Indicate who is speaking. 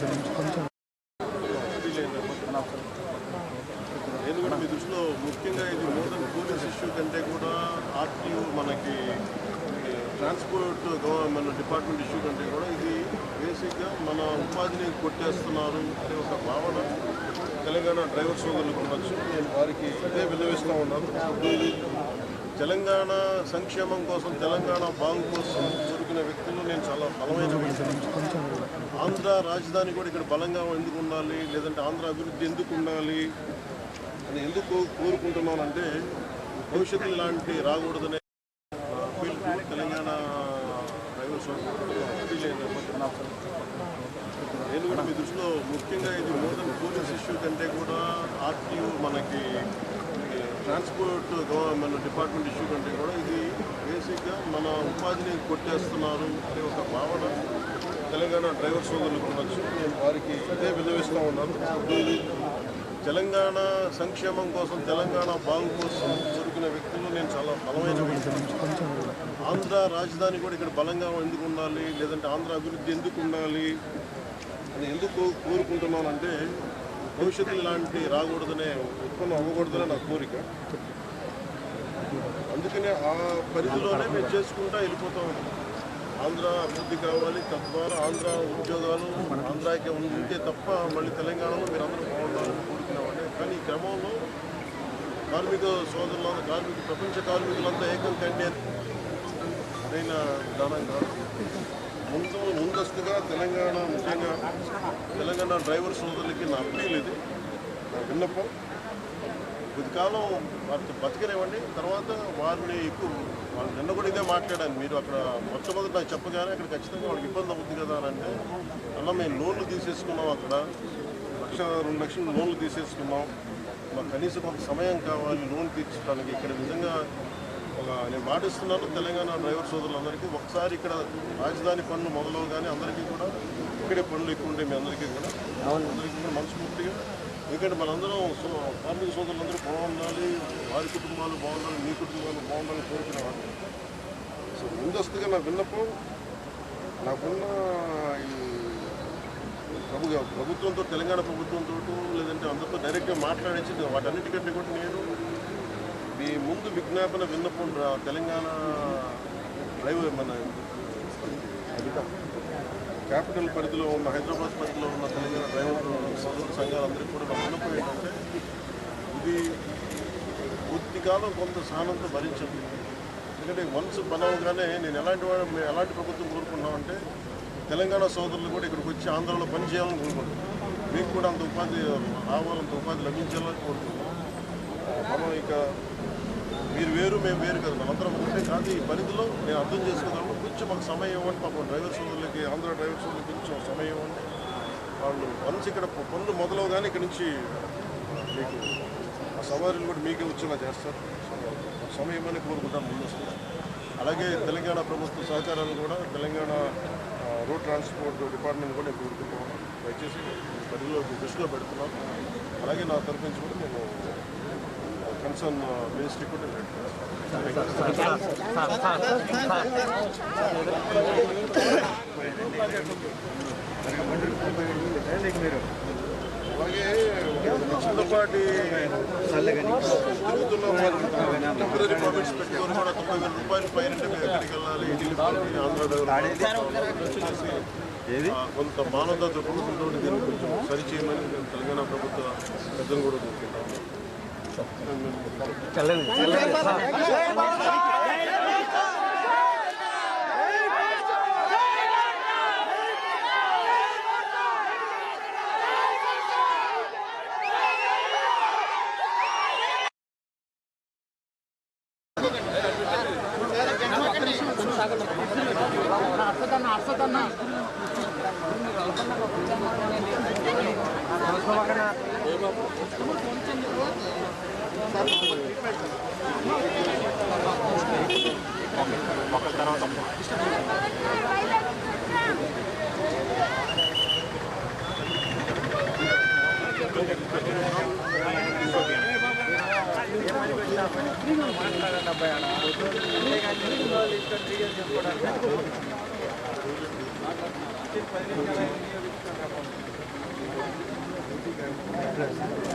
Speaker 1: నేను కూడా మీ దృష్టిలో ముఖ్యంగా ఇది మోర్ దెన్ పోలీస్ ఇష్యూ కంటే కూడా ఆర్టీఓ మనకి ట్రాన్స్పోర్ట్ మన డిపార్ట్మెంట్ ఇష్యూ కంటే కూడా ఇది బేసిక్గా మన ఉపాధిని కొట్టేస్తున్నారు అనే ఒక భావన తెలంగాణ డ్రైవర్ సోదరులకు ఉండొచ్చు. నేను వారికి ఇదే విన్నవిస్తూ ఉన్నాను. ఇది తెలంగాణ సంక్షేమం కోసం, తెలంగాణ బాగు కోసం దొరికిన వ్యక్తులు నేను చాలా బలమైన ఆంధ్ర రాజధాని కూడా ఇక్కడ బలంగా ఎందుకు ఉండాలి, లేదంటే ఆంధ్ర అభివృద్ధి ఎందుకు ఉండాలి అని ఎందుకు కోరుకుంటున్నానంటే భవిష్యత్తు ఇలాంటి రాకూడదనే పిలుపు తెలంగాణ డ్రైవర్ నేను కూడా మీ దృష్టిలో ముఖ్యంగా ఇది మోర్ దెన్ పోలీస్ ఇష్యూ కంటే కూడా ఆర్టీఓ మనకి ట్రాన్స్పోర్ట్ మన డిపార్ట్మెంట్ ఇష్యూ కంటే కూడా ఇది బేసిక్గా మన ఉపాధిని కొట్టేస్తున్నారు అనే ఒక భావన తెలంగాణ డ్రైవర్ సోదరులకు ఉండొచ్చు. నేను వారికి ఇదే విన్నవిస్తూ ఉన్నాను. ఇది తెలంగాణ సంక్షేమం కోసం, తెలంగాణ బాగు కోసం దొరికిన వ్యక్తులు నేను చాలా బలమైన ఆంధ్ర రాజధాని కూడా ఇక్కడ బలంగా ఎందుకు ఉండాలి, లేదంటే ఆంధ్ర అభివృద్ధి ఎందుకు ఉండాలి అని ఎందుకు కోరుకుంటున్నానంటే భవిష్యత్తు ఇలాంటి రాకూడదనే, ఉత్పన్నం అవ్వకూడదనే నా కోరిక. అందుకనే ఆ పరిధిలోనే మేము చేసుకుంటా వెళ్ళిపోతూ ఉంటాం. ఆంధ్ర అభివృద్ధి కావాలి, తద్వారా ఆంధ్ర ఉద్యోగాలు ఆంధ్రాకి ఉంటే తప్ప మళ్ళీ తెలంగాణలో మీరు అందరూ బాగుండాలని కోరుకున్నామంటే. కానీ ఈ క్రమంలో కార్మిక సోదరులంతా ప్రపంచ కార్మికులంతా ఏకం కంటే సరైన విధానం కాదు. ముందస్తుగా తెలంగాణ, ముఖ్యంగా తెలంగాణ డ్రైవర్ సోదరులకి నా అప్పీల్ ఇది, నా విన్నపం. కొద్దికాలం వారితో బతికినివ్వండి, తర్వాత వారిని వాళ్ళు నిన్న కూడా ఇదే మాట్లాడాను. మీరు అక్కడ మొట్టమొదటి నాకు చెప్పగానే అక్కడ ఖచ్చితంగా వాళ్ళకి ఇబ్బంది అవుతుంది కదా అని అంటే, అలా మేము లోన్లు తీసేసుకున్నాం, అక్కడ 1-2 లక్షలు లోన్లు తీసేసుకున్నాం, మాకు కనీసం కొంత సమయం కావాలి లోన్ తీర్చడానికి. ఇక్కడ నిజంగా నేను పాటిస్తున్నాను తెలంగాణ డ్రైవర్ సోదరులందరికీ. ఒకసారి ఇక్కడ రాజధాని పనులు మొదలవగానే అందరికీ కూడా ఇక్కడే పనులు ఎక్కువ ఉంటాయి. మీ అందరికీ కూడా మనస్ఫూర్తిగా, ఎందుకంటే మనందరం కార్మిక సోదరులందరూ బాగుండాలి, వారి కుటుంబాలు బాగుండాలి, మీ కుటుంబాలు బాగుండాలని కోరుకునేవాళ్ళు. సో ముందస్తుగా నా విన్నపం, నాకున్న ఈ ప్రభుత్వంతో, తెలంగాణ ప్రభుత్వంతో, లేదంటే అందరితో డైరెక్ట్గా మాట్లాడించి వాటన్నిటికంటే కూడా నేను మీ ముందు విజ్ఞాపన విన్నపం తెలంగాణ డ్రైవర్ మన క్యాపిటల్ పరిధిలో ఉన్న, హైదరాబాద్ పరిధిలో ఉన్న తెలంగాణ డ్రైవర్ సోదరు సంఘాలందరికీ కూడా నా విన్నపం ఏంటంటే, ఇది కొద్ది కాలం కొంత సహనంతో భరించండి. ఎందుకంటే వన్స్ పనవగానే నేను ఎలాంటి ప్రభుత్వం కోరుకున్నామంటే, తెలంగాణ సోదరులు కూడా ఇక్కడికి వచ్చి ఆంధ్రాలో పనిచేయాలని కోరుకుంటున్నాం. మీకు కూడా అంత ఉపాధి రావాలంత ఉపాధి లభించాలని కోరుకుంటున్నాం. మనం ఇక మీరు వేరు మేము వేరు కదా, మనందరం ఒకటే కాదు. ఈ పరిధిలో నేను అర్థం చేసుకున్నాను. కొంచెం మాకు సమయం ఇవ్వండి. పాపం డ్రైవర్ సోదరులకి, ఆంధ్ర డ్రైవర్ సోదరులకి కొంచెం సమయం ఇవ్వండి. వాళ్ళు వన్స్ ఇక్కడ పనులు మొదలవగానే ఇక్కడ నుంచి మీకు ఆ సవారీలు కూడా మీకే వచ్చేలా చేస్తారు. సమయం అని కోరుకుంటాను ముందు వస్తుంది. అలాగే తెలంగాణ ప్రభుత్వ సహకారాన్ని కూడా తెలంగాణ రోడ్ ట్రాన్స్పోర్ట్ డిపార్ట్మెంట్ కూడా నేను కోరుకుంటున్నాను. దయచేసి పరిధిలో దృష్టిలో పెడుతున్నాను. అలాగే నా తరఫు నుంచి కూడా నేను కన్సర్న్ మినిస్ట్రీ కూడా అలాగే చిన్నపాటి తిరుగుతున్న టెంపరీ పర్మిట్స్ పెట్టుకొని కూడా 90,000 రూపాయలు పైన ఎక్కడికి వెళ్ళాలి, కొంత మానవతా దృక్పథంతో దీన్ని కొంచెం సరిచేయమని తెలంగాణ ప్రభుత్వ పెద్దలు కూడా కోరుకుంటాము.
Speaker 2: చెప్పలేదు సార్.